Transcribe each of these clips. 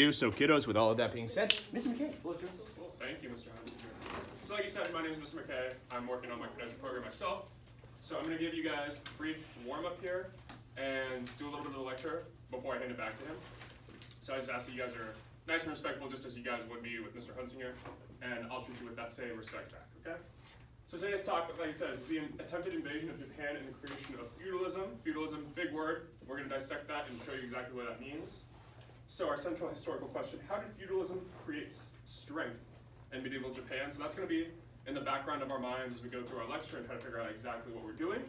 So kiddos, with all of that being said, Mr. McKay. Well, thank you, Mr. Hunter. So like you said, my name is Mr. McKay. I'm working on my credential program myself. So I'm going to give you guys a brief warm-up here and do a little bit of the lecture before I hand it back to him. So I just ask that you guys are nice and respectful, just as you guys would be with Mr. Hunsinger, and I'll treat you with that same respect back, okay? So today's talk, like I said, is the attempted invasion of Japan and the creation of feudalism. Feudalism, big word. We're going to dissect that and show you exactly what that means. So our central historical question, how did feudalism create strength in medieval Japan? So that's going to be in the background of our minds as we go through our lecture and try to figure out exactly what we're doing.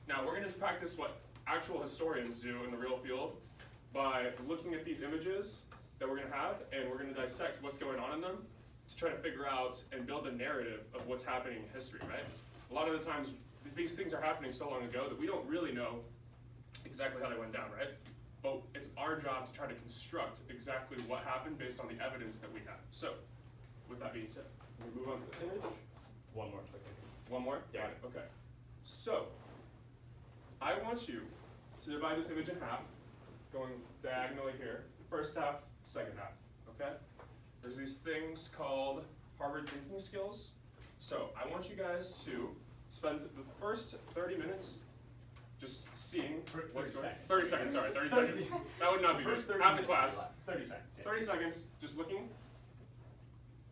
Now we're going to practice what actual historians do in the real field by looking at these images that we're going to have, and we're going to dissect what's going on in them to try to figure out and build a narrative of what's happening in history, right? A lot of the times these things are happening so long ago that we don't really know exactly how they went down, right? But it's our job to try to construct exactly what happened based on the evidence that we have. So, with that being said, we move on to the image. One more quick. One more? Yeah. Got it. Okay. So, I want you to divide this image in half, going diagonally here. First half, second half. Okay? There's these things called Harvard thinking skills. So, I want you guys to spend the first 30 minutes just seeing what's going on. 30 seconds, sorry, 30 seconds. That would not be good. Half the class. 30 seconds. Yeah. 30 seconds, just looking,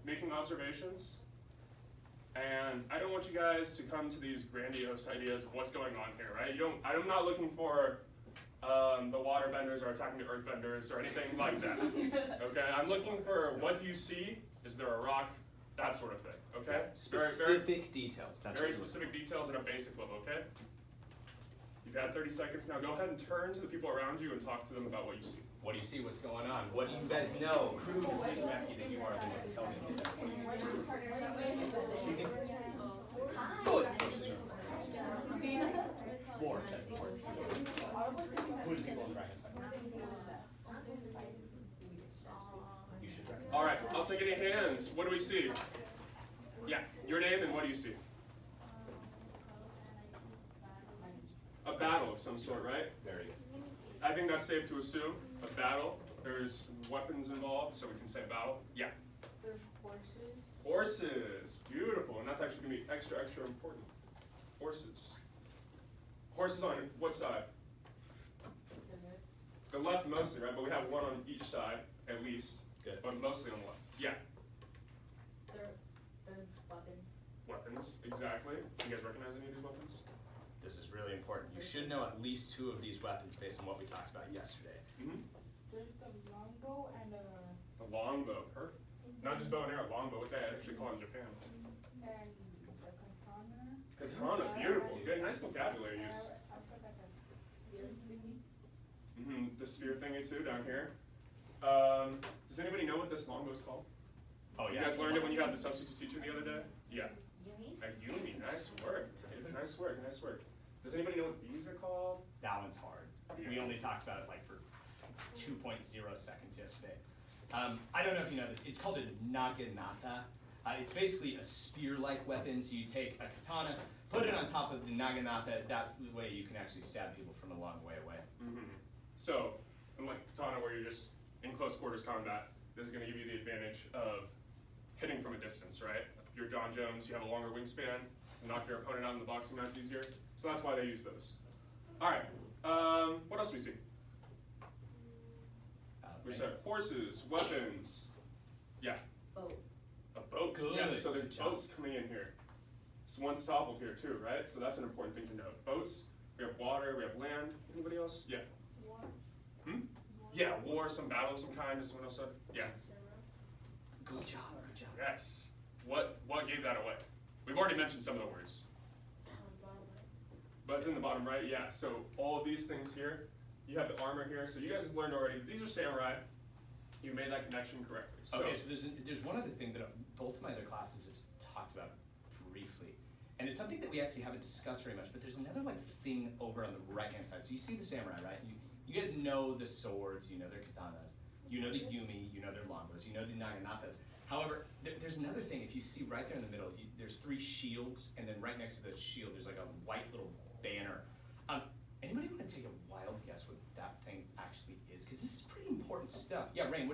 making observations, and I don't want you guys to come to these grandiose ideas of what's going on here, right? I'm not looking for the water benders are attacking the earth benders or anything like that, okay? I'm looking for what do you see? Is there a rock? That sort of thing, okay? Specific details. That's very specific details at a basic level, okay? You've had 30 seconds. Now go ahead and turn to the people around you and talk to them about what you see. What do you see? What's going on? What do you guys know? Prove this Mackie that you are the most intelligent. What do you see? Good. Four. That's four. Who are the people on the right hand side? You should recognize. All right, I'll take any hands. What do we see? Yeah, your name and what do you see? A battle of some sort, right? Very good. I think that's safe to assume. A battle. There's weapons involved, so we can say battle. Yeah. There's horses. Horses. Beautiful. And that's actually going to be extra, extra important. Horses. Horses on what side? The left mostly, right? But we have one on each side, at least. Good. But mostly on the left. Yeah. There's weapons. Weapons. Exactly. You guys recognize any of these weapons? This is really important. You should know at least two of these weapons based on what we talked about yesterday. Mm-hmm. There's the longbow and A longbow. Perfect. Not just bow and arrow, longbow. What they actually call it in Japan. and the katana. Katana. Beautiful. Good. Nice vocabulary use. I forgot that spear thingy. Mm-hmm. The spear thingy too down here. Does anybody know what this longbow is called? Oh, You yeah. guys learned it when you had the substitute teacher the other day? Yeah. Yumi? A Yumi. Nice work. Nice work. Nice work. Does anybody know what these are called? That one's hard. We Yeah. only talked about it like for 2.0 seconds yesterday. I don't know if you know this. It's called a naginata. It's basically a spear-like weapon. So you take a katana, put it on top of the naginata. That way you can actually stab people from a long way away. Mm-hmm. So, unlike katana where you're just in close quarters combat, this is going to give you the advantage of hitting from a distance, right? If you're John Jones, you have a longer wingspan, knock your opponent out in the boxing match easier. So that's why they use those. All right. What else do we see? We said horses, weapons. Yeah. Boat. A boat. Good. Yes. So there's Good job. boats coming in here. So one's toppled here too, right? So that's an important thing to note. Boats. We have water. We have land. Anybody else? Yeah. War. Hmm? Yeah. War. Some battle of some kind. Is someone else said? Yeah. Good job. Good job. Yes. What gave that away? We've already mentioned some of the words. But it's in the bottom right, yeah. So all of these things here, you have the armor here. So you guys have learned already, these are samurai. You made that connection correctly. So, Okay, so there's one other thing that both of my other classes have talked about briefly. And it's something that we actually haven't discussed very much, but there's another like thing over on the right-hand side. So you see the samurai, right? You guys know the swords, you know their katanas, you know the yumi, you know their longbows, you know the naginatas. However, there's another thing. If you see right there in the middle, there's 3 shields, and then right next to the shield, there's like a white little banner. Anybody want to take a wild guess what that thing actually is? Because this is pretty important stuff. Yeah, Rain, what do you